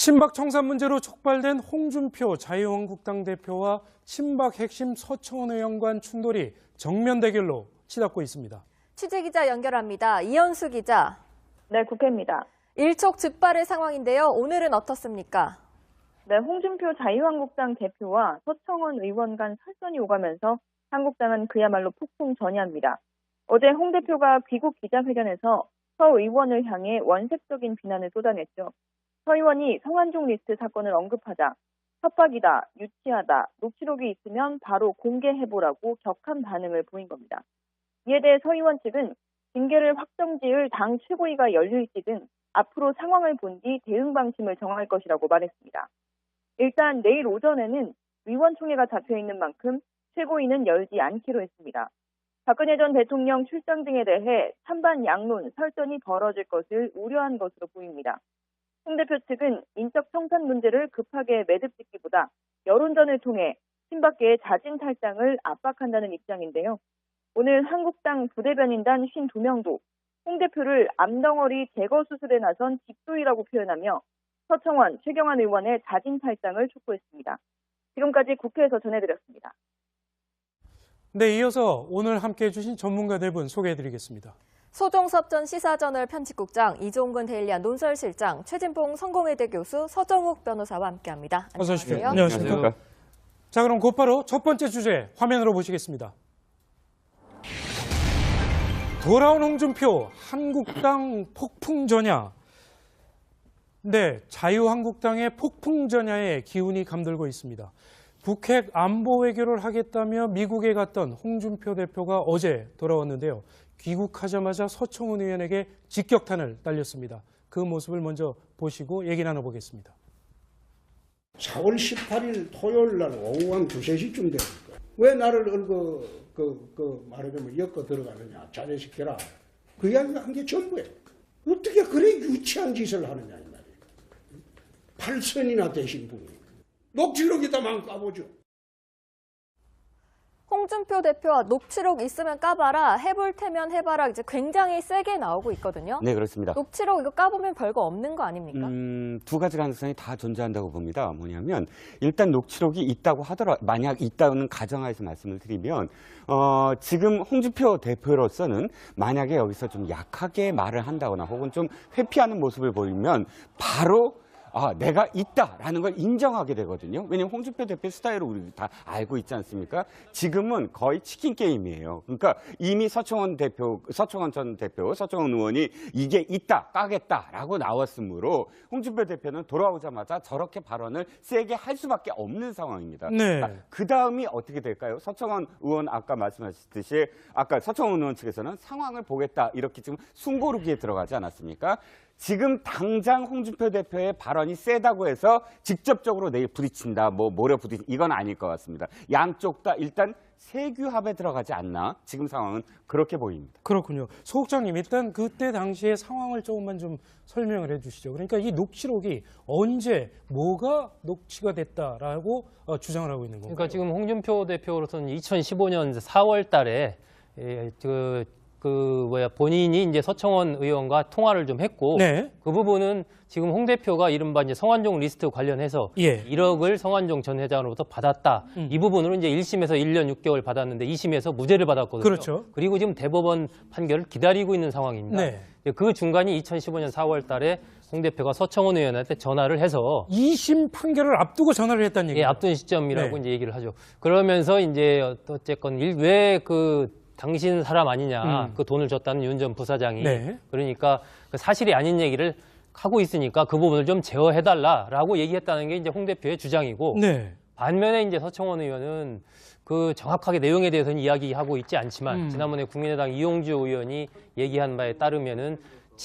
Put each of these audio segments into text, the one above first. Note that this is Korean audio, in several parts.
친박 청산 문제로 촉발된 홍준표 자유한국당 대표와 친박 핵심 서청원 의원 간 충돌이 정면 대결로 치닫고 있습니다. 취재기자 연결합니다. 이현수 기자. 네, 국회입니다. 일촉즉발의 상황인데요. 오늘은 어떻습니까? 네, 홍준표 자유한국당 대표와 서청원 의원 간 설전이 오가면서 한국당은 그야말로 폭풍 전야입니다. 어제 홍 대표가 귀국 기자회견에서 서 의원을 향해 원색적인 비난을 쏟아냈죠. 서 의원이 성완종 리스트 사건을 언급하자 협박이다, 유치하다, 녹취록이 있으면 바로 공개해보라고 격한 반응을 보인 겁니다. 이에 대해 서 의원 측은 징계를 확정지을 당 최고위가 열릴지 등 앞으로 상황을 본 뒤 대응 방침을 정할 것이라고 말했습니다. 일단 내일 오전에는 의원총회가 잡혀있는 만큼 최고위는 열지 않기로 했습니다. 박근혜 전 대통령 출장 등에 대해 찬반 양론, 설전이 벌어질 것을 우려한 것으로 보입니다. 홍 대표 측은 인적 청산 문제를 급하게 매듭짓기보다 여론전을 통해 친박계의 자진 탈당을 압박한다는 입장인데요. 오늘 한국당 부대변인단 52명도 홍 대표를 암덩어리 제거 수술에 나선 집도이라고 표현하며 서청원, 최경환 의원의 자진 탈당을 촉구했습니다. 지금까지 국회에서 전해드렸습니다. 네, 이어서 오늘 함께해 주신 전문가들 분 소개해드리겠습니다. 소종섭 전 시사저널 편집국장, 이종근 데일리안 논설실장, 최진봉 성공회대 교수, 서정욱 변호사와 함께합니다. 어서 오십시오. 안녕하세요. 안녕하십니까. 자, 그럼 곧바로 첫 번째 주제 화면으로 보시겠습니다. 돌아온 홍준표, 한국당 폭풍전야. 네, 자유한국당의 폭풍전야에 기운이 감돌고 있습니다. 북핵 안보 외교를 하겠다며 미국에 갔던 홍준표 대표가 어제 돌아왔는데요. 귀국하자마자 서청원 의원에게 직격탄을 날렸습니다. 그 모습을 먼저 보시고 얘기 나눠보겠습니다. 4월 18일 토요일 날 오후 한 2, 3시쯤 되니까 왜 나를 말하자면 엮어 들어가느냐, 자제시켜라. 그 이야기가 한 게 전부예요. 어떻게 그래 유치한 짓을 하느냐 이 말이에요. 8선이나 되신 분이 녹취록에다만 까보죠. 홍준표 대표와 녹취록 있으면 까봐라, 해볼 테면 해봐라, 이제 굉장히 세게 나오고 있거든요. 네, 그렇습니다. 녹취록 이거 까보면 별거 없는 거 아닙니까? 두 가지 가능성이 다 존재한다고 봅니다. 뭐냐면 일단 녹취록이 있다고 하더라도 만약 있다는 가정하에서 말씀을 드리면 지금 홍준표 대표로서는 만약에 여기서 좀 약하게 말을 한다거나 혹은 좀 회피하는 모습을 보이면 바로 내가 있다라는 걸 인정하게 되거든요. 왜냐하면 홍준표 대표 스타일을 우리 다 알고 있지 않습니까? 지금은 거의 치킨 게임이에요. 그러니까 이미 서청원 전 대표, 서청원 의원이 이게 있다, 까겠다라고 나왔으므로 홍준표 대표는 돌아오자마자 저렇게 발언을 세게 할 수밖에 없는 상황입니다. 네. 그 다음이 어떻게 될까요? 서청원 의원 아까 말씀하셨듯이 아까 서청원 의원 측에서는 상황을 보겠다 이렇게 지금 숨고르기에 들어가지 않았습니까? 지금 당장 홍준표 대표의 발언이 세다고 해서 직접적으로 내일 부딪힌다, 모려 부딪힌다, 이건 아닐 것 같습니다. 양쪽 다 일단 세규합에 들어가지 않나, 지금 상황은 그렇게 보입니다. 그렇군요. 소 국장님, 일단 그때 당시의 상황을 조금만 좀 설명을 해 주시죠. 그러니까 이 녹취록이 언제, 뭐가 녹취가 됐다라고 주장을 하고 있는 건가요? 그러니까 지금 홍준표 대표로서는 2015년 4월 달에 본인이 이제 서청원 의원과 통화를 좀 했고, 네. 그 부분은 지금 홍 대표가 이른바 이제 성완종 리스트 관련해서 1억을 성완종 전 회장으로부터 받았다. 이 부분으로 이제 1심에서 1년 6개월 받았는데 2심에서 무죄를 받았거든요. 그렇죠. 그리고 지금 대법원 판결을 기다리고 있는 상황입니다. 네. 그 중간이 2015년 4월 달에 홍 대표가 서청원 의원한테 전화를 해서 2심 판결을 앞두고 전화를 했다는 얘기예요. 앞둔 시점이라고 네. 이제 얘기를 하죠. 그러면서 이제 어쨌건 왜 당신 사람 아니냐, 그 돈을 줬다는 윤 전 부사장이. 네. 그러니까 그 사실이 아닌 얘기를 하고 있으니까 그 부분을 좀 제어해달라라고 얘기했다는 게 이제 홍 대표의 주장이고. 네. 반면에 이제 서청원 의원은 그 정확하게 내용에 대해서는 이야기하고 있지 않지만 지난번에 국민의당 이용주 의원이 얘기한 바에 따르면은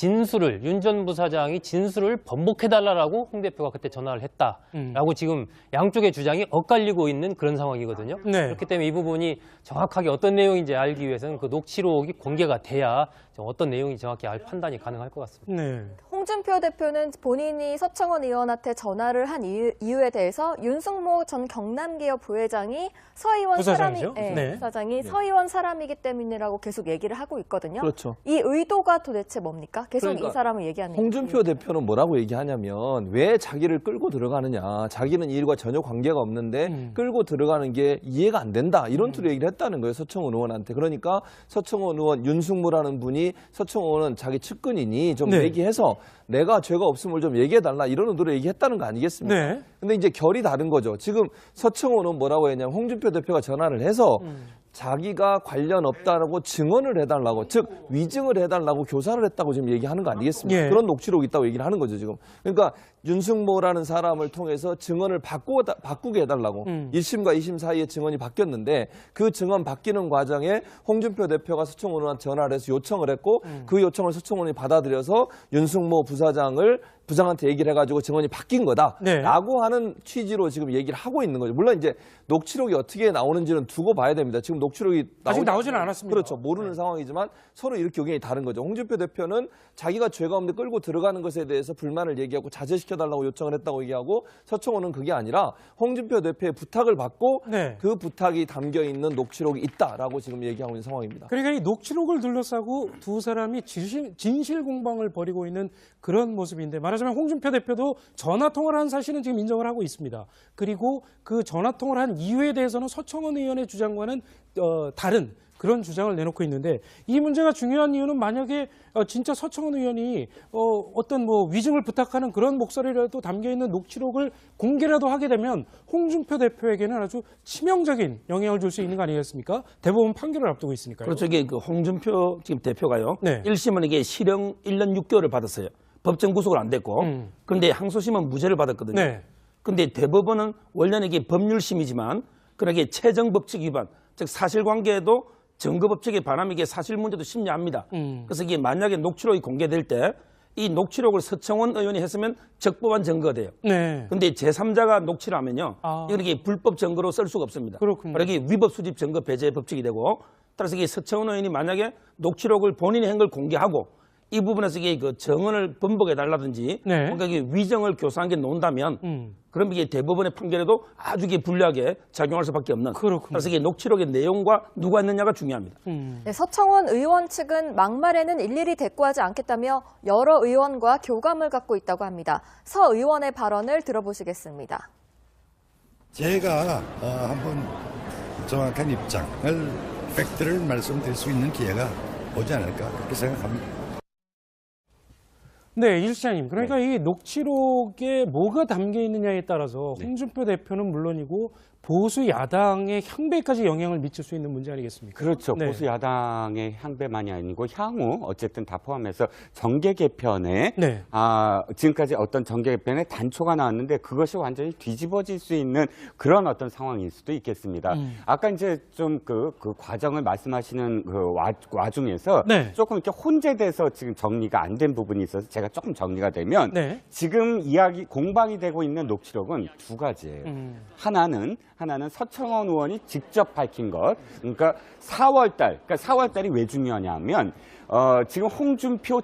윤 전 부사장이 진술을 번복해달라고 홍 대표가 그때 전화를 했다라고 지금 양쪽의 주장이 엇갈리고 있는 그런 상황이거든요. 네. 그렇기 때문에 이 부분이 정확하게 어떤 내용인지 알기 위해서는 그 녹취록이 공개가 돼야 어떤 내용이 정확히 판단이 가능할 것 같습니다. 네. 홍준표 대표는 본인이 서청원 의원한테 전화를 한 이유에 대해서 윤승모 전 경남기업 부회장이 서 의원 부사장이죠? 부사장이 서 의원 사람이기 때문이라고 계속 얘기를 하고 있거든요. 그렇죠. 이 의도가 도대체 뭡니까? 계속 그러니까 이 사람을 얘기하는 홍준표 대표는 뭐라고 얘기하냐면 왜 자기를 끌고 들어가느냐. 자기는 이 일과 전혀 관계가 없는데 끌고 들어가는 게 이해가 안 된다. 이런 투로 얘기를 했다는 거예요. 서청원 의원한테. 그러니까 서청원 의원 윤승무라는 분이 서청원 의원은 자기 측근이니 좀 네. 얘기해서 내가 죄가 없음을 좀 얘기해달라 이런 의도로 얘기했다는 거 아니겠습니까? 네. 근데 이제 결이 다른 거죠. 지금 서청원은 뭐라고 했냐면 홍준표 대표가 전화를 해서 자기가 관련 없다라고 증언을 해달라고, 즉 위증을 해달라고 교사를 했다고 지금 얘기하는 거 아니겠습니까? 예. 그런 녹취록이 있다고 얘기를 하는 거죠 지금. 그러니까 윤승모라는 사람을 통해서 증언을 바꾸게 해달라고 1심과 2심 사이에 증언이 바뀌었는데 그 증언 바뀌는 과정에 홍준표 대표가 서청원 의원한테 전화를 해서 요청을 했고 그 요청을 서청원 의원이 받아들여서 윤승모 부장한테 얘기를 해가지고 증언이 바뀐 거다라고 하는 취지로 지금 얘기를 하고 있는 거죠. 물론 이제 녹취록이 어떻게 나오는지는 두고 봐야 됩니다. 지금 녹취록이 아직 나오지는 않았습니다. 그렇죠. 모르는 상황이지만 서로 이렇게 의견이 다른 거죠. 홍준표 대표는 자기가 죄가 없는데 끌고 들어가는 것에 대해서 불만을 얘기하고 자제시켜달라고 요청을 했다고 얘기하고 서청원은 그게 아니라 홍준표 대표의 부탁을 받고 네. 그 부탁이 담겨있는 녹취록이 있다라고 지금 얘기하고 있는 상황입니다. 그러니까 이 녹취록을 둘러싸고 두 사람이 진실 공방을 벌이고 있는 그런 모습인데 말하자면 홍준표 대표도 전화 통화를 한 사실은 지금 인정을 하고 있습니다. 그리고 그 전화 통화를 한 이유에 대해서는 서청원 의원의 주장과는 다른 그런 주장을 내놓고 있는데 이 문제가 중요한 이유는 만약에 진짜 서청원 의원이 어떤 뭐 위증을 부탁하는 그런 목소리라도 담겨있는 녹취록을 공개라도 하게 되면 홍준표 대표에게는 아주 치명적인 영향을 줄 수 있는 거 아니겠습니까? 대법원 판결을 앞두고 있으니까요. 그렇죠. 이게 그 홍준표 지금 대표가요. 네. 1심은 이게 실형 1년 6개월을 받았어요. 법정 구속은 안 됐고. 그런데 항소심은 무죄를 받았거든요. 네. 근데 대법원은 원래는 이게 법률심이지만 그러게 최정법칙 위반, 즉 사실관계에도 증거법칙에 반하면 이게 사실 문제도 심리합니다. 그래서 이게 만약에 녹취록이 공개될 때 이 녹취록을 서청원 의원이 했으면 적법한 증거가 돼요. 네. 근데 제3자가 녹취를 하면요. 아. 이건 이게 불법 증거로 쓸 수가 없습니다. 그렇군요. 바로 이게 위법 수집 증거 배제 법칙이 되고 따라서 이게 서청원 의원이 만약에 녹취록을 본인이 한 걸 공개하고 이 부분에서 이게 그 정언을 번복해 달라든지 네. 뭔가 이게 위정을 교사한 게 논다면 그럼 이게 대법원의 판결에도 아주 이게 불리하게 작용할 수밖에 없는. 그렇군요. 그래서 이게 녹취록의 내용과 누가 했느냐가 중요합니다. 네, 서청원 의원 측은 막말에는 일일이 대꾸하지 않겠다며 여러 의원과 교감을 갖고 있다고 합니다. 서 의원의 발언을 들어보시겠습니다. 제가 한번 정확한 입장을, 팩트를 말씀드릴 수 있는 기회가 오지 않을까 그렇게 생각합니다. 네, 일 시장님. 그러니까 이 녹취록에 뭐가 담겨 있느냐에 따라서 홍준표 대표는 물론이고 보수 야당의 향배까지 영향을 미칠 수 있는 문제 아니겠습니까? 그렇죠. 네. 보수 야당의 향배만이 아니고 향후 어쨌든 다 포함해서 정계 개편에 네. 지금까지 어떤 정계 개편에 단초가 나왔는데 그것이 완전히 뒤집어질 수 있는 그런 어떤 상황일 수도 있겠습니다. 아까 이제 좀 그 과정을 말씀하시는 그 와중에서 네. 조금 이렇게 혼재돼서 지금 정리가 안 된 부분이 있어서 제가 조금 정리가 되면 네. 지금 공방이 되고 있는 녹취록은 두 가지예요. 하나는 서청원 의원이 직접 밝힌 것. 그러니까 4월 달이 왜 중요하냐면 지금 홍준표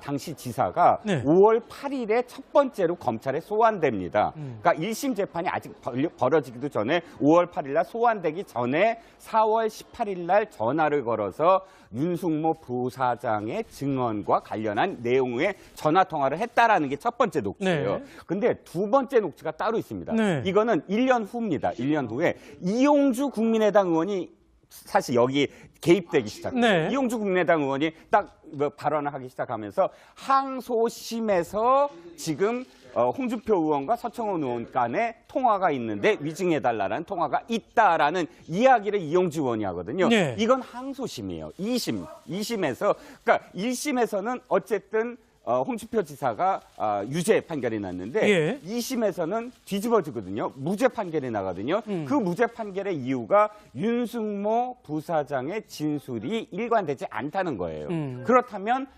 당시 지사가 네. 5월 8일에 첫 번째로 검찰에 소환됩니다. 그러니까 1심 재판이 아직 벌어지기도 전에 5월 8일 날 소환되기 전에 4월 18일 날 전화를 걸어서 윤승모 부사장의 증언과 관련한 내용의 전화 통화를 했다라는 게 첫 번째 녹취예요. 네. 근데 두 번째 녹취가 따로 있습니다. 네. 이거는 1년 후입니다. 1년 후에 이용주 국민의당 의원이 사실 여기 개입되기 시작해요. 네. 이용주 국민의당 의원이 딱 발언을 하기 시작하면서 항소심에서 지금 홍준표 의원과 서청원 의원 간의 통화가 있는데 위증해달라는 통화가 있다라는 이야기를 이용주 의원이 하거든요. 네. 이건 항소심이에요. 2심에서 그러니까 1심에서는 어쨌든 홍준표 지사가 유죄 판결이 났는데 예. 2심에서는 뒤집어지거든요. 무죄 판결이 나거든요. 그 무죄 판결의 이유가 윤승모 부사장의 진술이 일관되지 않다는 거예요. 그렇다면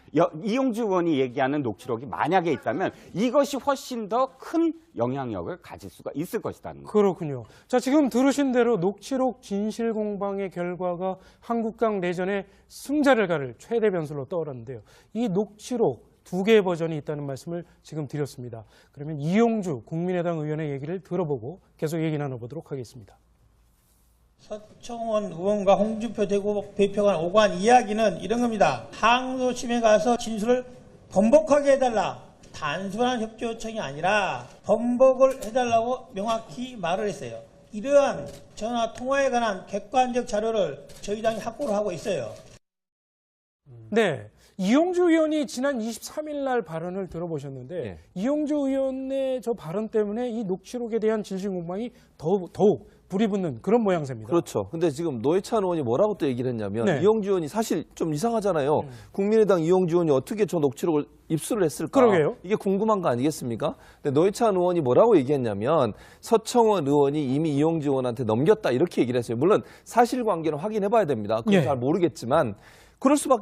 이용주 의원이 얘기하는 녹취록이 만약에 있다면 이것이 훨씬 더 큰 영향력을 가질 수가 있을 것이라는 거예요. 그렇군요. 자, 지금 들으신 대로 녹취록 진실 공방의 결과가 한국당 내전의 승자를 가를 최대 변수로 떠오르는데요. 이 녹취록 두 개의 버전이 있다는 말씀을 지금 드렸습니다. 그러면 이용주 국민의당 의원의 얘기를 들어보고 계속 얘기 나눠보도록 하겠습니다. 서청원 의원과 홍준표 대표가 오간 이야기는 이런 겁니다. 항소심에 가서 진술을 번복하게 해달라. 단순한 협조 요청이 아니라 번복을 해달라고 명확히 말을 했어요. 이러한 전화 통화에 관한 객관적 자료를 저희 당이 확보를 하고 있어요. 네. 이용주 의원이 지난 23일 날 발언을 들어보셨는데 네. 이용주 의원의 저 발언 때문에 이 녹취록에 대한 진실 공방이 더욱 불이 붙는 그런 모양새입니다. 그렇죠. 근데 지금 노회찬 의원이 뭐라고 또 얘기를 했냐면 네. 이용주 의원이 사실 좀 이상하잖아요. 국민의당 이용주 의원이 어떻게 저 녹취록을 입수를 했을까? 그러게요. 이게 궁금한 거 아니겠습니까? 근데 노회찬 의원이 뭐라고 얘기했냐면 서청원 의원이 이미 이용주 의원한테 넘겼다 이렇게 얘기를 했어요. 물론 사실관계는 확인해 봐야 됩니다. 그건 예. 잘 모르겠지만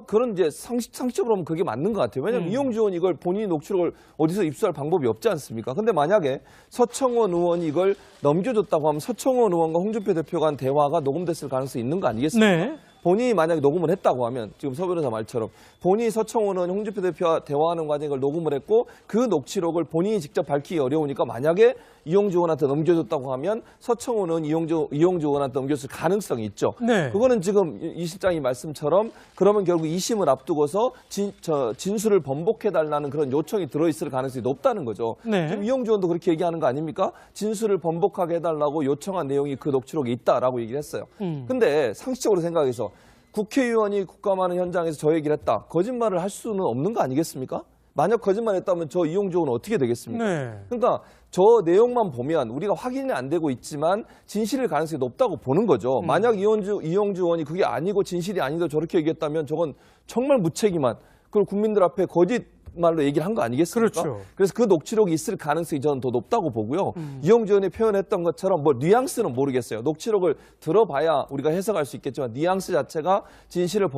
그런 이제 상식적으로 보면 그게 맞는 것 같아요. 왜냐하면 이용주 의원이 이걸 본인이 녹취록을 어디서 입수할 방법이 없지 않습니까? 근데 만약에 서청원 의원이 이걸 넘겨줬다고 하면 서청원 의원과 홍준표 대표가 한 대화가 녹음됐을 가능성이 있는 거 아니겠습니까? 네. 본인이 만약에 녹음을 했다고 하면 지금 서 변호사 말처럼 본인이 서청원 의원 홍준표 대표와 대화하는 과정에 이걸 녹음을 했고 그 녹취록을 본인이 직접 밝히기 어려우니까 만약에 이용주 의원한테 넘겨줬다고 하면 서청원 의원 이용주 의원한테 넘겼을 가능성이 있죠. 네. 그거는 지금 이 실장이 말씀처럼 그러면 결국 2심을 앞두고서 진술을 번복해달라는 그런 요청이 들어있을 가능성이 높다는 거죠. 네. 지금 이용주 의원도 그렇게 얘기하는 거 아닙니까? 진술을 번복하게 해달라고 요청한 내용이 그 녹취록에 있다라고 얘기를 했어요. 근데 상식적으로 생각해서 국회의원이 국감하는 현장에서 저 얘기를 했다. 거짓말을 할 수는 없는 거 아니겠습니까? 만약 거짓말했다면 저 이용주 의원은 어떻게 되겠습니까? 네. 그러니까 저 내용만 보면 우리가 확인이 안 되고 있지만 진실일 가능성이 높다고 보는 거죠. 만약 이용주 의원이 그게 아니고 진실이 아니도 저렇게 얘기했다면 저건 정말 무책임한 그리고 국민들 앞에 거짓말로 얘기를 한 거 아니겠습니까? 그렇죠. 그래서 그 녹취록이 있을 가능성이 저는 더 높다고 보고요. 이용주 의원이 표현했던 것처럼 뭐 뉘앙스는 모르겠어요. 녹취록을 들어봐야 우리가 해석할 수 있겠지만 뉘앙스 자체가 진술을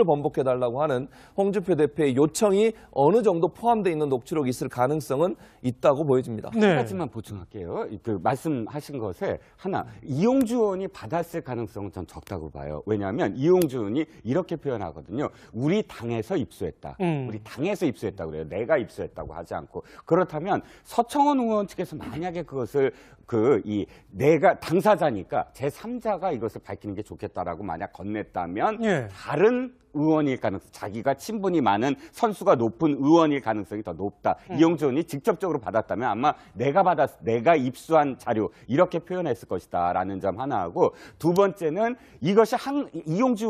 번복해달라고 하는 홍준표 대표의 요청이 어느 정도 포함되어 있는 녹취록이 있을 가능성은 있다고 보여집니다. 네. 한 가지만 보충할게요. 그 말씀하신 것에 하나, 이용주 의원이 받았을 가능성은 전 적다고 봐요. 왜냐하면 이용주 의원이 이렇게 표현하거든요. 우리 당에서 입수했다. 우리 당에서 입수했다고 그래요. 내가 입수했다고 하지 않고. 그렇다면 서청원 의원 측에서 만약에 그것을 내가 당사자니까 제3자가 이것을 밝히는 게 좋겠다라고 만약 건넸다면 예. 다른 의원일 가능성, 자기가 친분이 많은 선수가 높은 의원일 가능성이 더 높다. 이용주 의원이 직접적으로 받았다면 아마 내가 입수한 자료 이렇게 표현했을 것이다라는 점 하나하고 두 번째는 이것이 이용주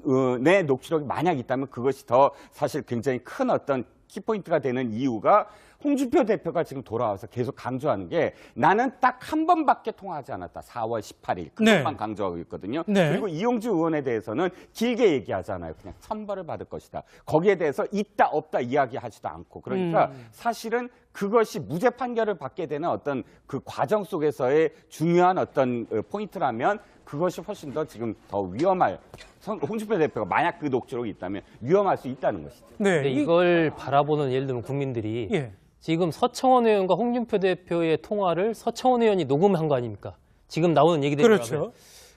의원의 녹취록이 만약 있다면 그것이 더 사실 굉장히 큰 어떤 키포인트가 되는 이유가 홍준표 대표가 지금 돌아와서 계속 강조하는 게 나는 딱 한 번밖에 통화하지 않았다. 4월 18일. 그것만 네. 강조하고 있거든요. 네. 그리고 이용주 의원에 대해서는 길게 얘기하잖아요. 그냥 천벌을 받을 것이다. 거기에 대해서 있다 없다 이야기하지도 않고. 그러니까 사실은 그것이 무죄 판결을 받게 되는 어떤 그 과정 속에서의 중요한 어떤 포인트라면 그것이 훨씬 더 지금 더 위험할 홍준표 대표가 만약 그 녹취록이 있다면 위험할 수 있다는 것이죠. 네. 근데 이걸 바라보는 예를 들면 국민들이 예. 지금 서청원 의원과 홍준표 대표의 통화를 서청원 의원이 녹음한 거 아닙니까? 지금 나오는 얘기대로 그렇죠.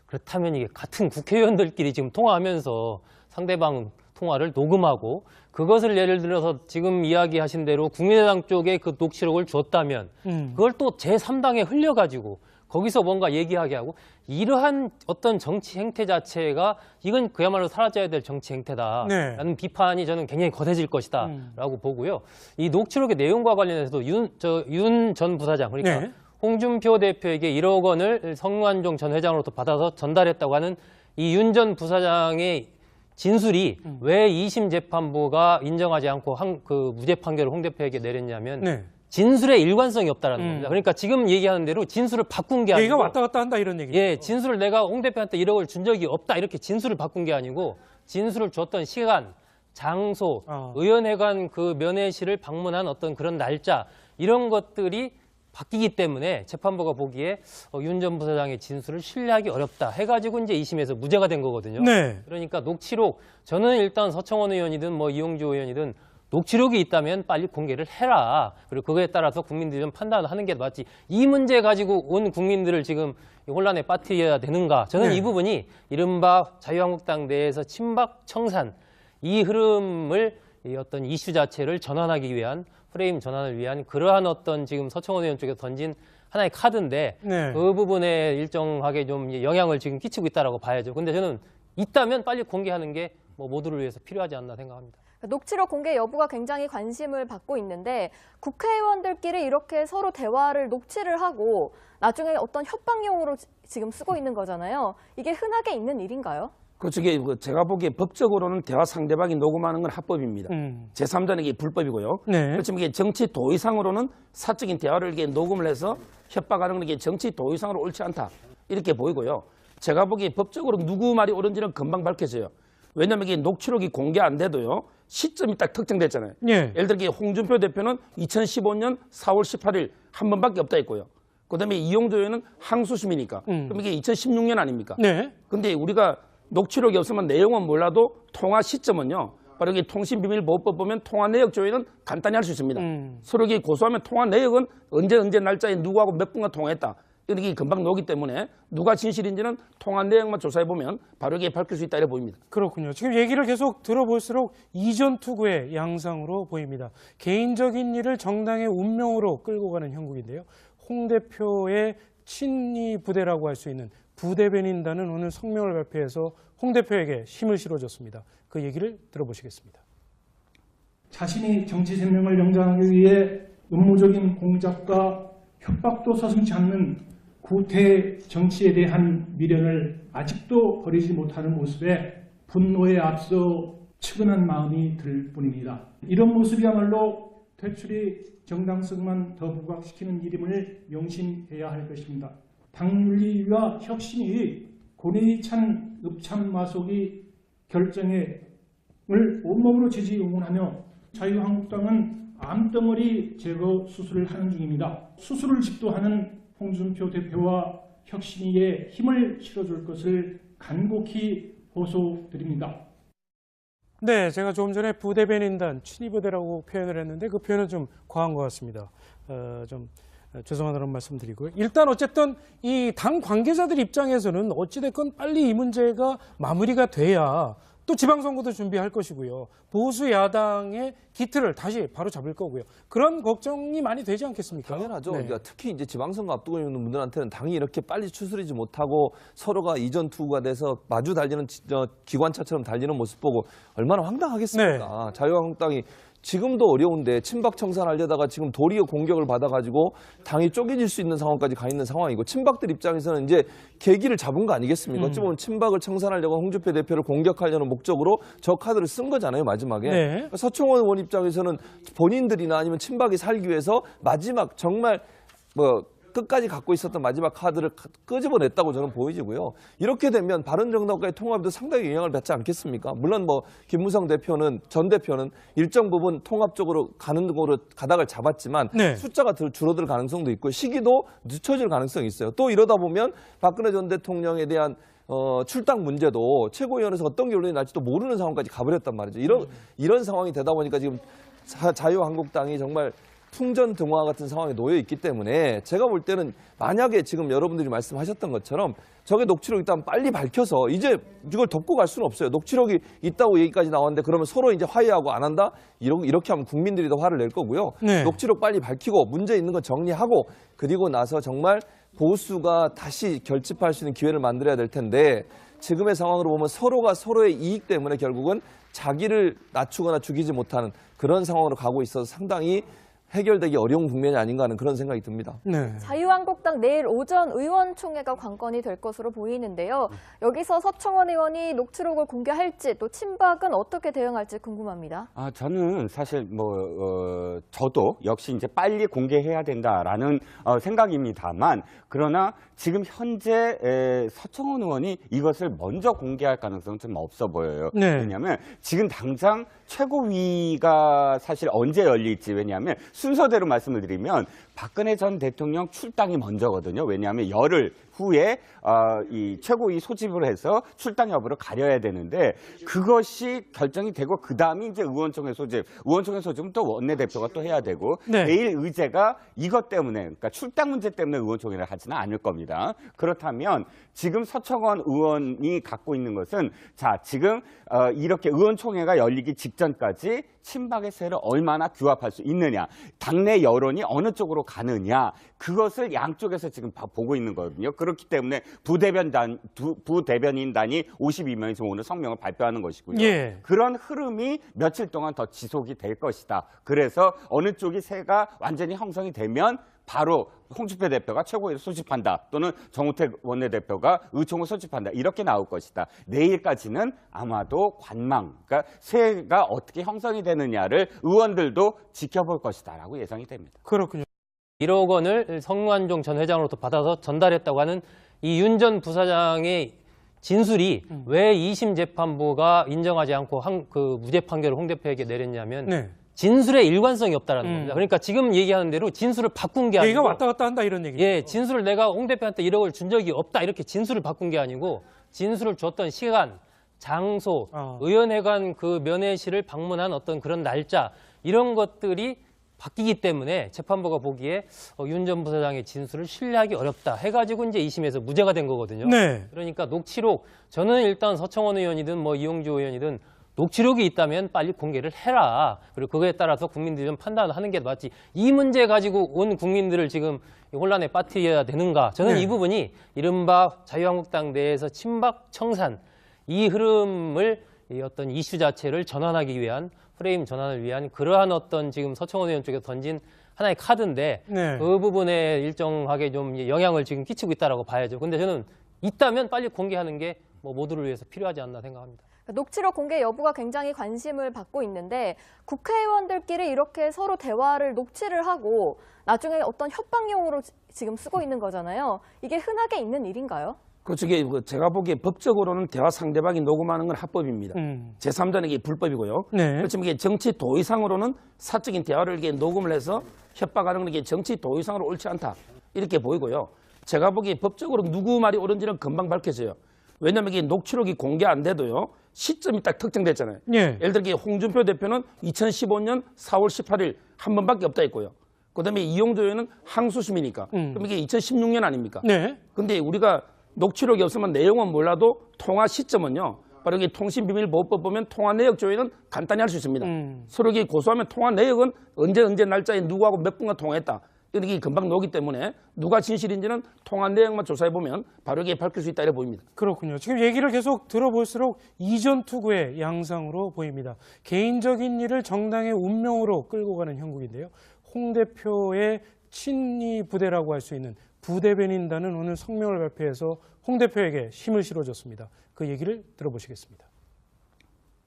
그렇다면 이게 같은 국회의원들끼리 지금 통화하면서 상대방 통화를 녹음하고 그것을 예를 들어서 지금 이야기하신 대로 국민의당 쪽에 그 녹취록을 줬다면 그걸 또 제3당에 흘려가지고 거기서 뭔가 얘기하게 하고 이러한 어떤 정치 행태 자체가 이건 그야말로 사라져야 될 정치 행태다라는 네. 비판이 저는 굉장히 거세질 것이다라고 보고요. 이 녹취록의 내용과 관련해서도 윤 전 부사장 그러니까 네. 홍준표 대표에게 1억 원을 성완종 전 회장으로부터 받아서 전달했다고 하는 이 윤 전 부사장의 진술이 왜 2심 재판부가 인정하지 않고 그 무죄 판결을 홍 대표에게 내렸냐면 네. 진술에 일관성이 없다라는 겁니다. 그러니까 지금 얘기하는 대로 진술을 바꾼 게 얘가 아니고 왔다 갔다 한다 이런 얘기죠. 예, 진술을 내가 홍 대표한테 1억을 준 적이 없다 이렇게 진술을 바꾼 게 아니고 진술을 줬던 시간, 장소, 의원회관 그 면회실을 방문한 어떤 그런 날짜 이런 것들이 바뀌기 때문에 재판부가 보기에 윤 전 부사장의 진술을 신뢰하기 어렵다 해가지고 이제 2심에서 무죄가 된 거거든요. 네. 그러니까 녹취록 저는 일단 서청원 의원이든 뭐 이용주 의원이든 녹취록이 있다면 빨리 공개를 해라. 그리고 그거에 따라서 국민들이 좀 판단하는 게 맞지. 이 문제 가지고 온 국민들을 지금 혼란에 빠뜨려야 되는가. 저는 네. 이 부분이 이른바 자유한국당 내에서 친박 청산 이 흐름을 이 어떤 이슈 자체를 전환하기 위한 프레임 전환을 위한 그러한 어떤 지금 서청원 의원 쪽에서 던진 하나의 카드인데 네. 그 부분에 일정하게 좀 영향을 지금 끼치고 있다라고 봐야죠. 근데 저는 있다면 빨리 공개하는 게 뭐 모두를 위해서 필요하지 않나 생각합니다. 녹취록 공개 여부가 굉장히 관심을 받고 있는데 국회의원들끼리 이렇게 서로 대화를 녹취를 하고 나중에 어떤 협박용으로 지금 쓰고 있는 거잖아요. 이게 흔하게 있는 일인가요? 그렇죠. 제가 보기에 법적으로는 대화 상대방이 녹음하는 건 합법입니다. 제3자는 불법이고요. 네. 그렇지만 이게 정치 도의상으로는 사적인 대화를 녹음을 해서 협박하는 건 이게 정치 도의상으로 옳지 않다. 이렇게 보이고요. 제가 보기에 법적으로 누구 말이 옳은지는 금방 밝혀져요. 왜냐하면 이게 녹취록이 공개 안 돼도요. 시점이 딱 특정됐잖아요. 예. 예를 들어 홍준표 대표는 2015년 4월 18일 한 번밖에 없다 했고요. 그다음에 이용주 의원은 항소심이니까. 그럼 이게 2016년 아닙니까? 네. 근데 우리가 녹취록이 없으면 내용은 몰라도 통화 시점은요. 바로 이게 통신비밀보호법 보면 통화 내역 조회는 간단히 할 수 있습니다. 서로 이게 고소하면 통화 내역은 언제 날짜에 누구하고 몇 분간 통화했다. 이게 금방 나오기 때문에 누가 진실인지는 통화 내역만 조사해 보면 바로 이게 밝힐 수 있다 이렇게 보입니다. 그렇군요. 지금 얘기를 계속 들어볼수록 이전 투구의 양상으로 보입니다. 개인적인 일을 정당의 운명으로 끌고 가는 형국인데요. 홍 대표의 친위 부대라고 할 수 있는 부대변인단은 오늘 성명을 발표해서 홍 대표에게 힘을 실어줬습니다. 그 얘기를 들어보시겠습니다. 자신이 정치 생명을 연장하기 위해 음모적인 공작과 협박도 서슴지 않는 구태 정치에 대한 미련을 아직도 버리지 못하는 모습에 분노에 앞서 측은한 마음이 들 뿐입니다. 이런 모습이야말로 퇴출이 정당성만 더 부각시키는 일임을 명심해야 할 것입니다. 당윤리와 혁신이 고뇌에 찬 읍참마속이 결정을 온몸으로 지지 응원하며 자유한국당은 암덩어리 제거 수술을 하는 중입니다. 수술을 집도하는 홍준표 대표와 혁신위에 힘을 실어줄 것을 간곡히 호소드립니다. 네, 제가 조금 전에 부대변인단, 친위부대라고 표현을 했는데 그 표현은 좀 과한 것 같습니다. 죄송하다는 말씀 드리고요. 일단 어쨌든 이 당 관계자들 입장에서는 어찌됐건 빨리 이 문제가 마무리가 돼야 또 지방선거도 준비할 것이고요. 보수 야당의 기틀을 다시 바로 잡을 거고요. 그런 걱정이 많이 되지 않겠습니까? 당연하죠. 네. 그러니까 특히 이제 지방선거 앞두고 있는 분들한테는 당이 이렇게 빨리 추스리지 못하고 서로가 이전 투구가 돼서 마주 달리는 기관차처럼 달리는 모습 보고 얼마나 황당하겠습니까? 자유한국당이 지금도 어려운데 친박 청산하려다가 지금 도리어 공격을 받아가지고 당이 쪼개질 수 있는 상황까지 가 있는 상황이고 친박들 입장에서는 이제 계기를 잡은 거 아니겠습니까? 어찌 보면 친박을 청산하려고 홍준표 대표를 공격하려는 목적으로 저 카드를 쓴 거잖아요, 마지막에. 네. 서청원 의원 입장에서는 본인들이나 아니면 친박이 살기 위해서 마지막 정말 끝까지 갖고 있었던 마지막 카드를 끄집어냈다고 저는 보여지고요. 이렇게 되면 바른정당과의 통합도 상당히 영향을 받지 않겠습니까? 물론 김무성 전 대표는 일정 부분 통합적으로 가는 쪽으로 가닥을 잡았지만 네. 숫자가 줄어들 가능성도 있고 시기도 늦춰질 가능성이 있어요. 또 이러다 보면 박근혜 전 대통령에 대한 출당 문제도 최고위원회에서 어떤 결론이 날지도 모르는 상황까지 가버렸단 말이죠. 이런 상황이 되다 보니까 지금 자유한국당이 정말 풍전등화 같은 상황에 놓여 있기 때문에 제가 볼 때는 만약에 지금 여러분들이 말씀하셨던 것처럼 저게 녹취록이 있다면 빨리 밝혀서 이제 이걸 덮고 갈 수는 없어요. 녹취록이 있다고 얘기까지 나왔는데 그러면 서로 이제 화해하고 안 한다? 이렇게 하면 국민들이 더 화를 낼 거고요. 네. 녹취록 빨리 밝히고 문제 있는 거 정리하고 그리고 나서 정말 보수가 다시 결집할 수 있는 기회를 만들어야 될 텐데 지금의 상황으로 보면 서로가 서로의 이익 때문에 결국은 자기를 낮추거나 죽이지 못하는 그런 상황으로 가고 있어서 상당히 해결되기 어려운 국면이 아닌가 하는 그런 생각이 듭니다. 네. 자유한국당 내일 오전 의원총회가 관건이 될 것으로 보이는데요. 여기서 서청원 의원이 녹취록을 공개할지 또 친박은 어떻게 대응할지 궁금합니다. 저는 사실 저도 역시 이제 빨리 공개해야 된다라는 생각입니다만 그러나 지금 현재 서청원 의원이 이것을 먼저 공개할 가능성은 좀 없어 보여요. 네. 왜냐하면 지금 당장 최고위가 사실 언제 열릴지 왜냐하면 순서대로 말씀을 드리면 박근혜 전 대통령 출당이 먼저거든요. 왜냐하면 열흘 후에 이 최고위 소집을 해서 출당 여부를 가려야 되는데 그것이 결정이 되고 그 다음이 이제 의원총회 소집. 의원총회 소집은 또 원내대표가 또 해야 되고 네. 내일 의제가 이것 때문에 그러니까 출당 문제 때문에 의원총회를 하지는 않을 겁니다. 그렇다면 지금 서청원 의원이 갖고 있는 것은 자 지금 이렇게 의원총회가 열리기 직전까지 친박의 세를 얼마나 규합할 수 있느냐 당내 여론이 어느 쪽으로 가느냐 그것을 양쪽에서 지금 보고 있는 거거든요. 그렇기 때문에 부대변인단이 52명에서 오늘 성명을 발표하는 것이고요. 예. 그런 흐름이 며칠 동안 더 지속이 될 것이다. 그래서 어느 쪽이 새가 완전히 형성이 되면 바로 홍준표 대표가 최고위를 소집한다. 또는 정우택 원내대표가 의총을 소집한다. 이렇게 나올 것이다. 내일까지는 아마도 관망, 그러니까 새가 어떻게 형성이 되느냐를 의원들도 지켜볼 것이다라고 예상이 됩니다. 그렇군요. 1억 원을 성완종 전 회장으로부터 받아서 전달했다고 하는 이 윤 전 부사장의 진술이 왜 2심 재판부가 인정하지 않고 그 무죄 판결을 홍 대표에게 내렸냐면 네. 진술에 일관성이 없다라는 겁니다. 그러니까 지금 얘기하는 대로 진술을 바꾼 게 아니고 얘기가 왔다 갔다 한다 이런 얘기죠. 예, 진술을 내가 홍 대표한테 1억을 준 적이 없다 이렇게 진술을 바꾼 게 아니고 진술을 줬던 시간, 장소, 의원회관 그 면회실을 방문한 어떤 그런 날짜 이런 것들이 바뀌기 때문에 재판부가 보기에 윤 전 부사장의 진술을 신뢰하기 어렵다 해가지고 이제 2심에서 무죄가 된 거거든요. 네. 그러니까 녹취록 저는 일단 서청원 의원이든 뭐 이용주 의원이든 녹취록이 있다면 빨리 공개를 해라. 그리고 그거에 따라서 국민들이 좀 판단을 하는 게 맞지. 이 문제 가지고 온 국민들을 지금 혼란에 빠뜨려야 되는가. 저는 이 부분이 이른바 자유한국당 내에서 친박 청산 이 흐름을 이 어떤 이슈 자체를 전환하기 위한 프레임 전환을 위한 그러한 어떤 지금 서청원 의원 쪽에서 던진 하나의 카드인데 그 부분에 일정하게 좀 영향을 지금 끼치고 있다라고 봐야죠. 근데 저는 있다면 빨리 공개하는 게 뭐 모두를 위해서 필요하지 않나 생각합니다. 녹취록 공개 여부가 굉장히 관심을 받고 있는데 국회의원들끼리 이렇게 서로 대화를 녹취를 하고 나중에 어떤 협박용으로 지금 쓰고 있는 거잖아요. 이게 흔하게 있는 일인가요? 그렇죠. 제가 보기에 법적으로는 대화 상대방이 녹음하는 건 합법입니다. 제3자에게 불법이고요. 네. 그렇지만 이게 정치 도의상으로는 사적인 대화를 이렇게 녹음을 해서 협박하는 건 이게 정치 도의상으로 옳지 않다. 이렇게 보이고요. 제가 보기에 법적으로 누구 말이 옳은지는 금방 밝혀져요. 왜냐하면 이게 녹취록이 공개 안 돼도요. 시점이 딱 특정됐잖아요. 예. 예를 들어 홍준표 대표는 2015년 4월 18일 한 번밖에 없다 했고요. 그다음에 이용주 의원은 항소심이니까. 그럼 이게 2016년 아닙니까? 네. 근데 우리가 녹취록이 없으면 내용은 몰라도 통화 시점은요. 바로 이게 통신비밀보호법 보면 통화 내역 조회는 간단히 할 수 있습니다. 서로 이게 고소하면 통화 내역은 언제 날짜에 누구하고 몇 분간 통화했다. 이게 금방 나오기 때문에 누가 진실인지는 통화 내역만 조사해보면 바로 이게 밝힐 수 있다 이렇게 보입니다. 그렇군요. 지금 얘기를 계속 들어볼수록 이전 투구의 양상으로 보입니다. 개인적인 일을 정당의 운명으로 끌고 가는 형국인데요. 홍 대표의 친위 부대라고 할 수 있는 부대변인단은 오늘 성명을 발표해서 홍 대표에게 힘을 실어줬습니다. 그 얘기를 들어보시겠습니다.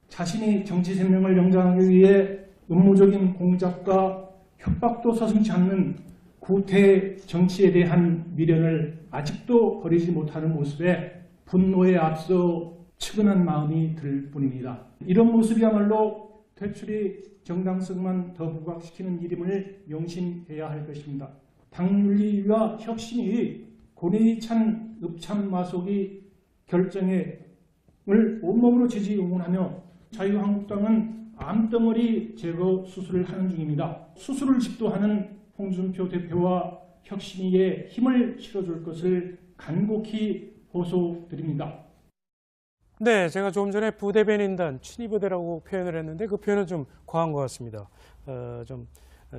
자신이 정치 생명을 연장하기 위해 음모적인 공작과 협박도 서슴지 않는 구태 정치에 대한 미련을 아직도 버리지 못하는 모습에 분노에 앞서 측은한 마음이 들 뿐입니다. 이런 모습이야말로 퇴출이 정당성만 더 부각시키는 일임을 명심해야 할 것입니다. 당윤리와 혁신이 고뇌에 찬 읍참마속이 결정을 온몸으로 지지 응원하며 자유한국당은 암덩어리 제거 수술을 하는 중입니다. 수술을 집도하는 홍준표 대표와 혁신위에 힘을 실어줄 것을 간곡히 호소드립니다. 네, 제가 조금 전에 부대변인단 친위부대라고 표현을 했는데 그 표현은 좀 과한 것 같습니다. 좀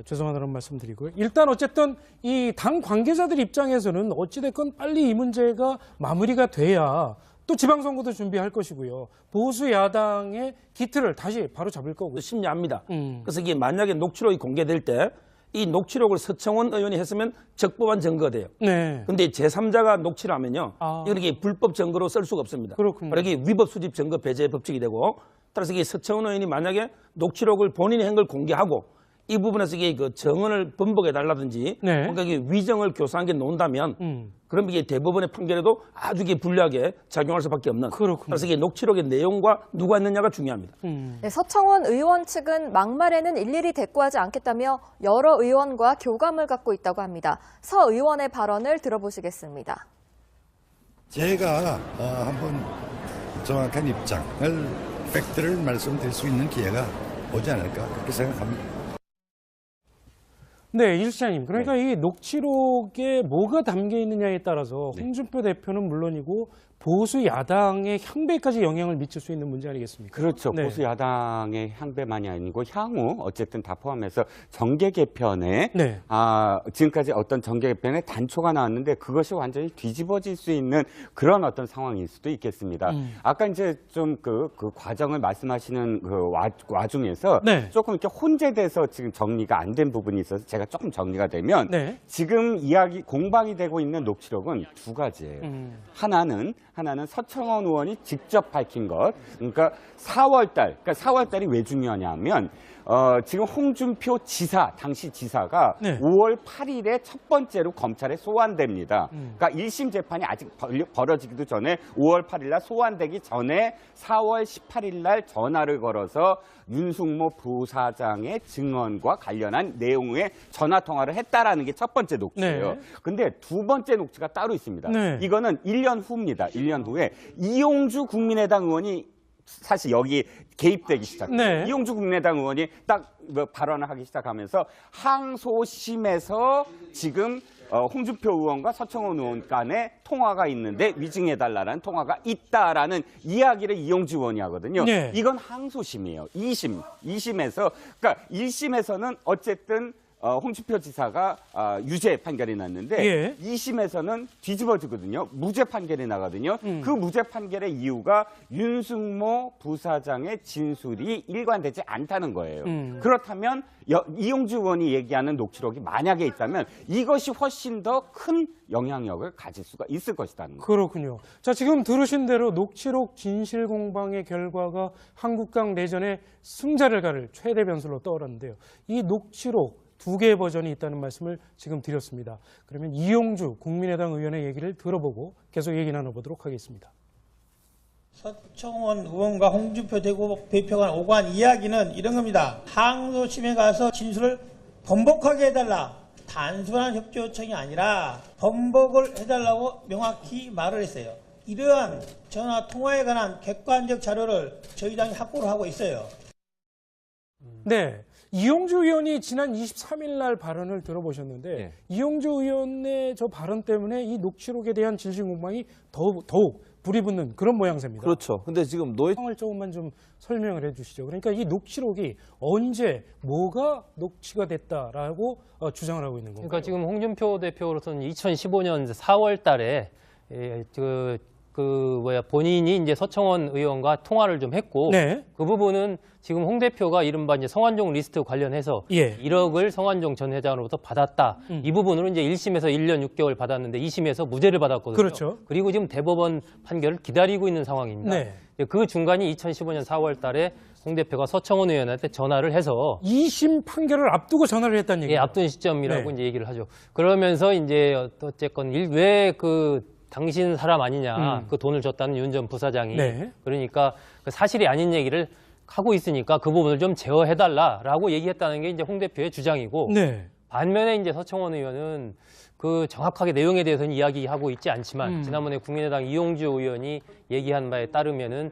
죄송하다는 말씀드리고요. 일단 어쨌든 이 당 관계자들 입장에서는 어찌됐건 빨리 이 문제가 마무리가 돼야 또 지방선거도 준비할 것이고요. 보수 야당의 기틀을 다시 바로 잡을 거고. 심리합니다. 그래서 이게 만약에 녹취록이 공개될 때 이 녹취록을 서청원 의원이 했으면 적법한 증거가 돼요. 네. 근데 제3자가 녹취를 하면요. 이건 이게 불법 증거로 쓸 수가 없습니다. 그렇군요. 바로 이게 위법 수집 증거 배제 법칙이 되고 따라서 이게 서청원 의원이 만약에 녹취록을 본인이 한 걸 공개하고 이 부분에서 이게 그 정언을 번복해 달라든지 뭔가 이게 위정을 교사한 게 나온다면 그럼 이게 대법원의 판결에도 아주 이게 불리하게 작용할 수밖에 없는. 그래서 이게 녹취록의 내용과 누가 했느냐가 중요합니다. 네, 서청원 의원 측은 막말에는 일일이 대꾸하지 않겠다며 여러 의원과 교감을 갖고 있다고 합니다. 서 의원의 발언을 들어보시겠습니다. 제가 한번 정확한 입장을, 팩트를 말씀드릴 수 있는 기회가 오지 않을까 그렇게 생각합니다. 네, 이 실장님. 그러니까 이 녹취록에 뭐가 담겨 있느냐에 따라서 홍준표 대표는 물론이고 보수 야당의 향배까지 영향을 미칠 수 있는 문제 아니겠습니까? 그렇죠. 네. 보수 야당의 향배만이 아니고 향후 어쨌든 다 포함해서 정계 개편에 네. 지금까지 어떤 정계 개편에 단초가 나왔는데 그것이 완전히 뒤집어질 수 있는 그런 어떤 상황일 수도 있겠습니다. 아까 이제 좀 그 과정을 말씀하시는 그 와중에서 네. 조금 이렇게 혼재돼서 지금 정리가 안 된 부분이 있어서 제가 조금 정리가 되면 네. 지금 공방이 되고 있는 녹취록은 두 가지예요. 하나는 서청원 의원이 직접 밝힌 것. 그러니까 4월 달이 왜 중요하냐면 지금 홍준표 지사, 당시 지사가 네. 5월 8일에 첫 번째로 검찰에 소환됩니다. 그러니까 1심 재판이 아직 벌어지기도 전에 5월 8일 날 소환되기 전에 4월 18일 날 전화를 걸어서 윤승모 부사장의 증언과 관련한 내용의 전화 통화를 했다라는 게 첫 번째 녹취예요. 네. 근데 두 번째 녹취가 따로 있습니다. 네. 이거는 1년 후입니다. 1년 후에 이용주 국민의당 의원이 사실 여기 개입되기 시작해요. 네. 이용주 국민의당 의원이 딱 발언을 하기 시작하면서 항소심에서 지금 홍준표 의원과 서청원 의원 간의 통화가 있는데 위증해달라는 통화가 있다라는 이야기를 이용주 의원이 하거든요. 네. 이건 항소심이에요. 2심에서 그러니까 1심에서는 어쨌든 홍준표 지사가 유죄 판결이 났는데 예. 2심에서는 뒤집어지거든요. 무죄 판결이 나거든요. 그 무죄 판결의 이유가 윤승모 부사장의 진술이 일관되지 않다는 거예요. 그렇다면 이용주 의원이 얘기하는 녹취록이 만약에 있다면 이것이 훨씬 더 큰 영향력을 가질 수가 있을 것이라는 거예요. 그렇군요. 자, 지금 들으신 대로 녹취록 진실 공방의 결과가 한국당 내전의 승자를 가를 최대 변수로 떠올랐는데요. 이 녹취록 두 개의 버전이 있다는 말씀을 지금 드렸습니다. 그러면 이용주 국민의당 의원의 얘기를 들어보고 계속 얘기 나눠보도록 하겠습니다. 서청원 의원과 홍준표 대표가 오간 이야기는 이런 겁니다. 항소심에 가서 진술을 번복하게 해달라. 단순한 협조 요청이 아니라 번복을 해달라고 명확히 말을 했어요. 이러한 전화 통화에 관한 객관적 자료를 저희 당이 확보를 하고 있어요. 네. 이용주 의원이 지난 23일 날 발언을 들어보셨는데 네. 이용주 의원의 저 발언 때문에 이 녹취록에 대한 진실 공방이 더욱 불이 붙는 그런 모양새입니다. 그렇죠. 근데 지금 상황을 조금만 좀 설명을 해주시죠. 그러니까 이 녹취록이 언제 뭐가 녹취가 됐다라고 주장을 하고 있는 건가요? 그러니까 지금 홍준표 대표로서는 2015년 4월 달에 본인이 이제 서청원 의원과 통화를 좀 했고 네. 그 부분은 지금 홍 대표가 이른바 이제 성완종 리스트 관련해서 예. 1억을 성완종 전 회장으로부터 받았다. 이 부분으로 이제 1심에서 1년 6개월 받았는데 2심에서 무죄를 받았거든요. 그렇죠. 그리고 지금 대법원 판결을 기다리고 있는 상황입니다. 네. 그 중간이 2015년 4월 달에 홍 대표가 서청원 의원한테 전화를 해서 2심 판결을 앞두고 전화를 했다는 얘기예요. 예, 앞둔 시점이라고 네. 이제 얘기를 하죠. 그러면서 이제 어쨌건 왜 당신 사람 아니냐, 그 돈을 줬다는 윤 전 부사장이. 네. 그러니까 그 사실이 아닌 얘기를 하고 있으니까 그 부분을 좀 제어해달라라고 얘기했다는 게 이제 홍 대표의 주장이고. 네. 반면에 이제 서청원 의원은 그 정확하게 내용에 대해서는 이야기하고 있지 않지만 지난번에 국민의당 이용주 의원이 얘기한 바에 따르면은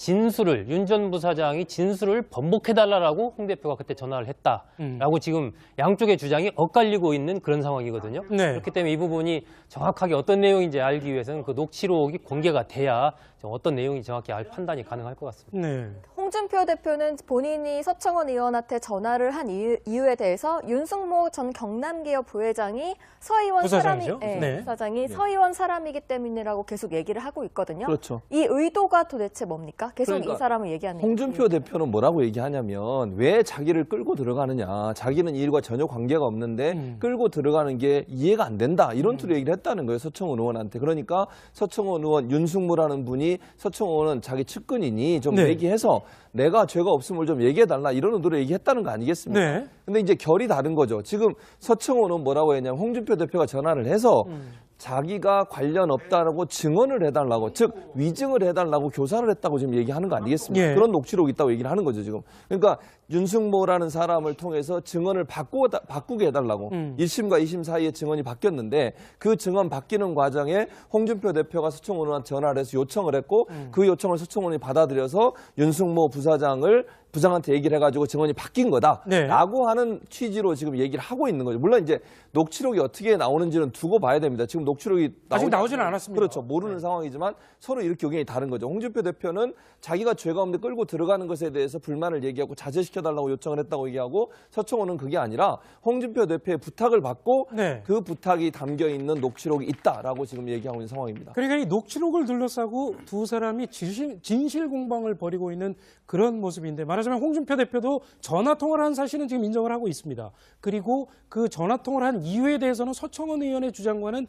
윤 전 부사장이 진술을 번복해달라고 홍 대표가 그때 전화를 했다라고 지금 양쪽의 주장이 엇갈리고 있는 그런 상황이거든요. 네. 그렇기 때문에 이 부분이 정확하게 어떤 내용인지 알기 위해서는 그 녹취록이 공개가 돼야 어떤 내용이 정확히 판단이 가능할 것 같습니다. 네. 홍준표 대표는 본인이 서청원 의원한테 전화를 한 이유에 대해서 윤승모 전 경남기업 부회장이 서 의원 부사장이죠? 사람이 네. 부사장이 서 의원 사람이기 때문이라고 계속 얘기를 하고 있거든요. 그렇죠. 이 의도가 도대체 뭡니까? 계속 그러니까 이 사람을 얘기하는 홍준표 대표는 뭐라고 얘기하냐면 왜 자기를 끌고 들어가느냐. 자기는 이 일과 전혀 관계가 없는데 끌고 들어가는 게 이해가 안 된다. 이런 투로 얘기를 했다는 거예요. 서청원 의원한테. 그러니까 서청원 의원 윤승모라는 분이 서청원 의원은 자기 측근이니 좀 네. 얘기해서 내가 죄가 없음을 좀 얘기해달라 이런 의도로 얘기했다는 거 아니겠습니까? 네. 근데 이제 결이 다른 거죠. 지금 서청원은 뭐라고 했냐면 홍준표 대표가 전화를 해서 자기가 관련 없다라고 증언을 해달라고, 즉 위증을 해달라고 교사를 했다고 지금 얘기하는 거 아니겠습니까? 예. 그런 녹취록이 있다고 얘기를 하는 거죠 지금. 그러니까 윤승모라는 사람을 통해서 증언을 바꾸게 해달라고 1심과 2심 사이에 증언이 바뀌었는데 그 증언 바뀌는 과정에 홍준표 대표가 서청원 의원한테 전화를 해서 요청을 했고 그 요청을 서청원 의원이 받아들여서 윤승모 부사장을 부장한테 얘기를 해가지고 증언이 바뀐 거다라고 하는 취지로 지금 얘기를 하고 있는 거죠. 물론 이제 녹취록이 어떻게 나오는지는 두고 봐야 됩니다. 지금 녹취록이 아직 나오지는 않았습니다. 그렇죠. 모르는 상황이지만 서로 이렇게 의견이 다른 거죠. 홍준표 대표는 자기가 죄가 없는데 끌고 들어가는 것에 대해서 불만을 얘기하고 자제시켜달라고 요청을 했다고 얘기하고, 서청원은 그게 아니라 홍준표 대표의 부탁을 받고 그 부탁이 담겨 있는 녹취록이 있다라고 지금 얘기하고 있는 상황입니다. 그러니까 이 녹취록을 둘러싸고 두 사람이 진실 공방을 벌이고 있는 그런 모습인데, 말하자면 홍준표 대표도 전화 통화를 한 사실은 지금 인정을 하고 있습니다. 그리고 그 전화 통화를 한 이유에 대해서는 서청원 의원의 주장과는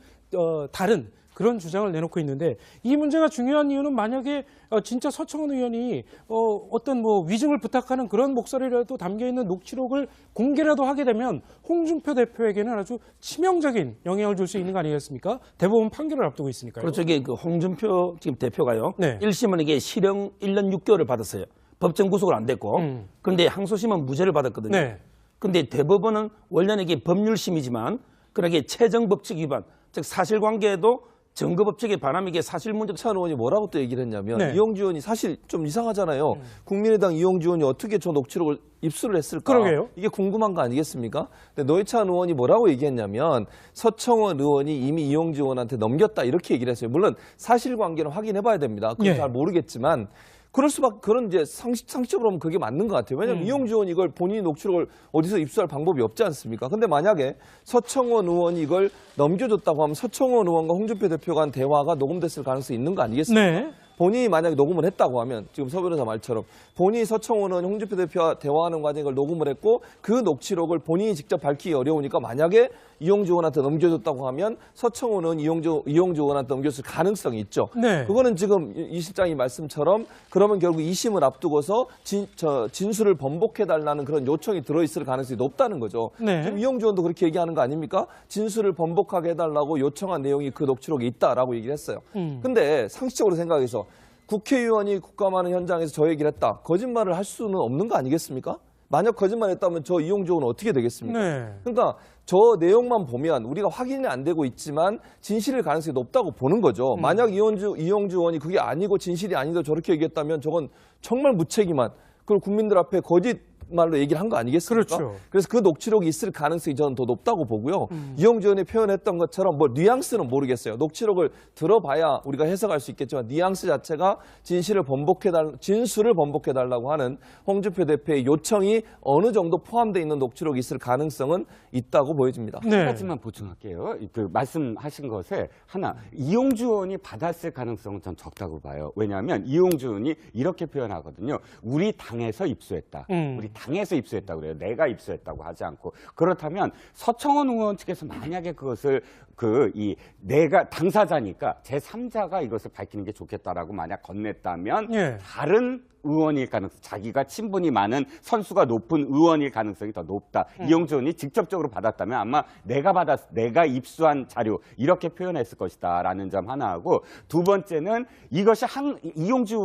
다른 그런 주장을 내놓고 있는데, 이 문제가 중요한 이유는 만약에 진짜 서청원 의원이 어떤 뭐 위증을 부탁하는 그런 목소리라도 담겨 있는 녹취록을 공개라도 하게 되면 홍준표 대표에게는 아주 치명적인 영향을 줄 수 있는 거 아니겠습니까? 대법원 판결을 앞두고 있으니까요. 그렇죠. 이게 그 홍준표 지금 대표가요. 1심은 이게 실형 1년 6개월을 받았어요. 법정 구속을 안 됐고. 그런데 항소심은 무죄를 받았거든요. 그런데 대법원은 원래는 이게 법률심이지만 그러게 최정법칙 위반, 즉 사실관계에도 증거법칙에 반하면 이게 사실 문제. 차은 의원이 뭐라고 또 얘기를 했냐면 이용주 의원이 사실 좀 이상하잖아요. 국민의당 이용주 의원이 어떻게 저 녹취록을 입수를 했을까? 그러게요. 이게 궁금한 거 아니겠습니까? 근데 노회찬 의원이 뭐라고 얘기했냐면 서청원 의원이 이미 이용주 의원한테 넘겼다 이렇게 얘기를 했어요. 물론 사실관계는 확인해 봐야 됩니다. 그건 잘 모르겠지만 그런 이제 상식적으로 보면 그게 맞는 것 같아요. 왜냐하면 이용주 의원이 이걸 본인이 녹취록을 어디서 입수할 방법이 없지 않습니까? 근데 만약에 서청원 의원이 이걸 넘겨줬다고 하면 서청원 의원과 홍준표 대표가 한 대화가 녹음됐을 가능성이 있는 거 아니겠습니까? 본인이 만약에 녹음을 했다고 하면, 지금 서 변호사 말처럼 본인이 서청원 의원, 홍준표 대표와 대화하는 과정에 이걸 녹음을 했고 그 녹취록을 본인이 직접 밝히기 어려우니까 만약에 이용주 의원한테 넘겨줬다고 하면 서청원 의원 이용주 의원한테 넘겼을 가능성이 있죠. 그거는 지금 이 실장이 말씀처럼 그러면 결국 2심을 앞두고서 진술을 번복해달라는 그런 요청이 들어있을 가능성이 높다는 거죠. 지금 이용주 의원도 그렇게 얘기하는 거 아닙니까? 진술을 번복하게 해달라고 요청한 내용이 그 녹취록에 있다라고 얘기를 했어요. 근데 상식적으로 생각해서 국회의원이 국감하는 현장에서 저 얘기를 했다. 거짓말을 할 수는 없는 거 아니겠습니까? 만약 거짓말했다면 저 이용주 의원은 어떻게 되겠습니까? 그러니까 저 내용만 보면 우리가 확인이 안 되고 있지만 진실일 가능성이 높다고 보는 거죠. 만약 이용주 의원이 그게 아니고 진실이 아니고 저렇게 얘기했다면 저건 정말 무책임한, 그걸 국민들 앞에 거짓말로 얘기를 한 거 아니겠습니까? 그렇죠. 그래서 그 녹취록이 있을 가능성이 저는 더 높다고 보고요. 이용주 의원이 표현했던 것처럼 뭐 뉘앙스는 모르겠어요. 녹취록을 들어봐야 우리가 해석할 수 있겠지만 뉘앙스 자체가 진술을 번복해달라고 하는 홍준표 대표의 요청이 어느 정도 포함되어 있는 녹취록이 있을 가능성은 있다고 보여집니다. 한 가지만 보충할게요. 그 말씀하신 것에 하나, 이용주 의원이 받았을 가능성은 전 적다고 봐요. 왜냐하면 이용주 의원이 이렇게 표현하거든요. 우리 당에서 입수했다. 우리 당에서 입수했다고 그래요. 내가 입수했다고 하지 않고. 그렇다면 서청원 의원 측에서 만약에 그것을 내가 당사자니까 제3자가 이것을 밝히는 게 좋겠다라고 만약 건넸다면 다른 의원일 가능성, 자기가 친분이 많은 선수가 높은 의원일 가능성이 더 높다. 이용주 의원이 직접적으로 받았다면 아마 내가 입수한 자료 이렇게 표현했을 것이다라는 점 하나 하고, 두 번째는 이것이 이용주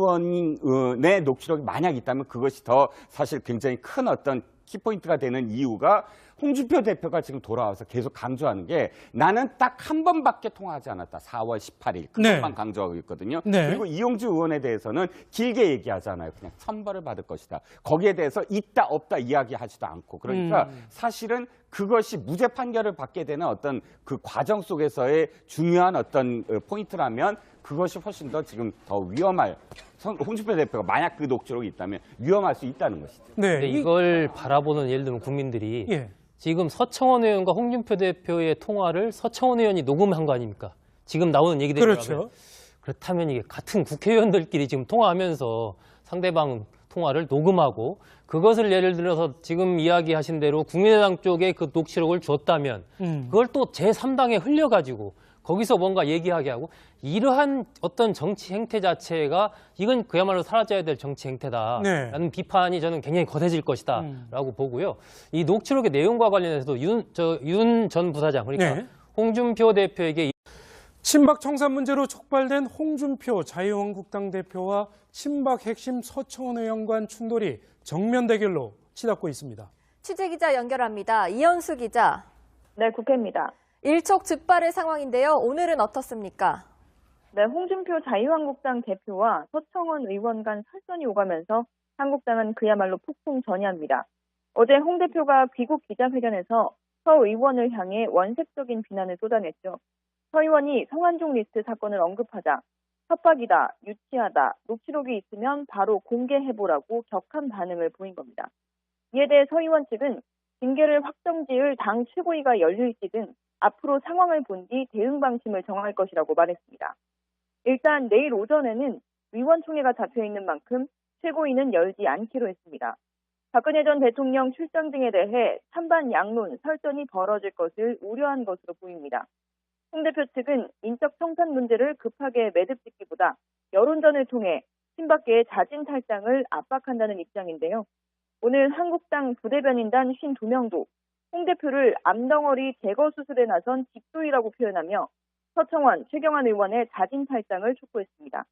의원의 녹취록이 만약 있다면 그것이 더 사실 굉장히 큰 어떤 키포인트가 되는 이유가 홍준표 대표가 지금 돌아와서 계속 강조하는 게 나는 딱 한 번밖에 통화하지 않았다. 4월 18일. 그것만 강조하고 있거든요. 그리고 이용주 의원에 대해서는 길게 얘기하잖아요. 그냥 천벌을 받을 것이다. 거기에 대해서 있다 없다 이야기하지도 않고. 그러니까 사실은 그것이 무죄 판결을 받게 되는 어떤 그 과정 속에서의 중요한 어떤 포인트라면 그것이 훨씬 더 지금 더 위험할, 홍준표 대표가 만약 그 녹취록이 있다면 위험할 수 있다는 것이죠. 근데 이걸 바라보는 예를 들면 국민들이 지금 서청원 의원과 홍준표 대표의 통화를 서청원 의원이 녹음한 거 아닙니까? 지금 나오는 얘기대로. 그렇죠. 그렇다면 이게 같은 국회의원들끼리 지금 통화하면서 상대방 통화를 녹음하고 그것을 예를 들어서 지금 이야기하신 대로 국민의당 쪽에 그 녹취록을 줬다면 그걸 또 제3당에 흘려가지고 거기서 뭔가 얘기하게 하고, 이러한 어떤 정치 행태 자체가 이건 그야말로 사라져야 될 정치 행태다라는 비판이 저는 굉장히 거세질 것이다라고 보고요. 이 녹취록의 내용과 관련해서도 윤 전 부사장, 그러니까 홍준표 대표에게 친박 청산 문제로 촉발된 홍준표 자유한국당 대표와 친박 핵심 서청원 의원 간 충돌이 정면 대결로 치닫고 있습니다. 취재기자 연결합니다. 이현수 기자. 네, 국회입니다. 일촉즉발의 상황인데요. 오늘은 어떻습니까? 네, 홍준표 자유한국당 대표와 서청원 의원 간 설전이 오가면서 한국당은 그야말로 폭풍 전야입니다. 어제 홍 대표가 귀국 기자회견에서 서 의원을 향해 원색적인 비난을 쏟아냈죠. 서 의원이 성완종 리스트 사건을 언급하자 협박이다, 유치하다, 녹취록이 있으면 바로 공개해보라고 격한 반응을 보인 겁니다. 이에 대해 서 의원 측은 징계를 확정지을 당 최고위가 열릴지 등 앞으로 상황을 본 뒤 대응 방침을 정할 것이라고 말했습니다. 일단 내일 오전에는 의원총회가 잡혀있는 만큼 최고위는 열지 않기로 했습니다. 박근혜 전 대통령 출장 등에 대해 찬반 양론, 설전이 벌어질 것을 우려한 것으로 보입니다. 홍 대표 측은 인적 청산 문제를 급하게 매듭짓기보다 여론전을 통해 친박계의 자진 탈당을 압박한다는 입장인데요. 오늘 한국당 부대변인단 52명도 홍 대표를 암덩어리 제거 수술에 나선 집도이라고 표현하며 서청원, 최경환 의원의 자진 탈당을 촉구했습니다.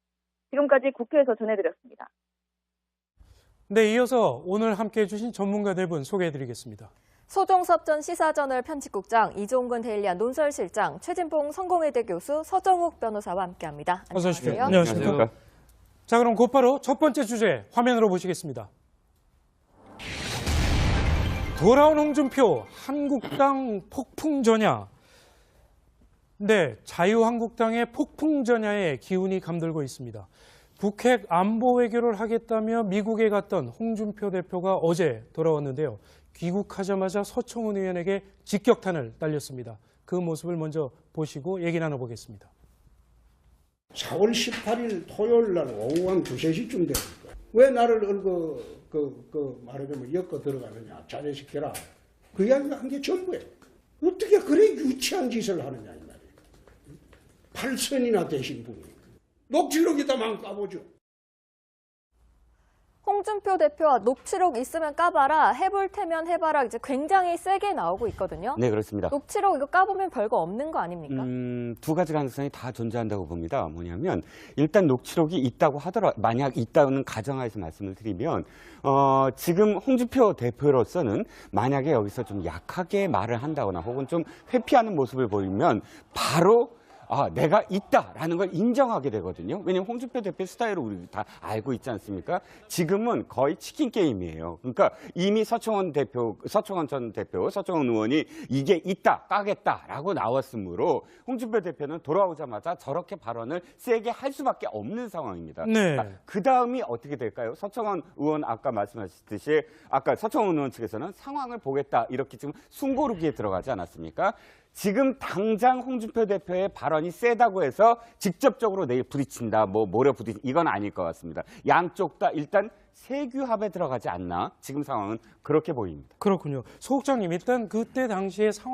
지금까지 국회에서 전해드렸습니다. 네, 이어서 오늘 함께해 주신 전문가들 분 소개해드리겠습니다. 소종섭 전 시사저널 편집국장, 이종근 데일리안 논설실장, 최진봉 성공회대 교수, 서정욱 변호사와 함께합니다. 어서 오십시오. 안녕하세요. 안녕하십니까. 자, 그럼 곧바로 첫 번째 주제 화면으로 보시겠습니다. 돌아온 홍준표, 한국당 폭풍 전야. 네, 자유한국당의 폭풍 전야의 기운이 감돌고 있습니다. 북핵 안보 외교를 하겠다며 미국에 갔던 홍준표 대표가 어제 돌아왔는데요. 귀국하자마자 서청원 의원에게 직격탄을 날렸습니다. 그 모습을 먼저 보시고 얘기 나눠보겠습니다. 4월 18일 토요일 날 오후 한 2~3시쯤 되니까 왜 나를 말하자면 엮어 들어가느냐, 자제시켜라. 그 이야기가 한 게 전부예요. 어떻게 그래 유치한 짓을 하느냐 이 말이에요. 8선이나 되신 분이 녹취록에다만 까보죠. 홍준표 대표와 녹취록 있으면 까봐라, 해볼 테면 해봐라, 이제 굉장히 세게 나오고 있거든요. 네, 그렇습니다. 녹취록 이거 까보면 별거 없는 거 아닙니까? 두 가지 가능성이 다 존재한다고 봅니다. 뭐냐면 일단 녹취록이 있다고 하더라도 만약 있다는 가정하에서 말씀을 드리면 지금 홍준표 대표로서는 만약에 여기서 좀 약하게 말을 한다거나 혹은 좀 회피하는 모습을 보이면 바로 내가 있다라는 걸 인정하게 되거든요. 왜냐하면 홍준표 대표 스타일을 우리 다 알고 있지 않습니까? 지금은 거의 치킨 게임이에요. 그러니까 이미 서청원 전 대표, 서청원 의원이 이게 있다, 까겠다라고 나왔으므로 홍준표 대표는 돌아오자마자 저렇게 발언을 세게 할 수밖에 없는 상황입니다. 네. 그 다음이 어떻게 될까요? 서청원 의원 아까 말씀하셨듯이 아까 서청원 의원 측에서는 상황을 보겠다 이렇게 지금 숨고르기에 들어가지 않았습니까? 지금 당장 홍준표 대표의 발언이 세다고 해서 직접적으로 내일 부딪힌다, 모레 부딪힌다, 이건 아닐 것 같습니다. 양쪽 다 일단 세규합에 들어가지 않나, 지금 상황은 그렇게 보입니다. 그렇군요. 소 국장님, 일단 그때 당시의 상황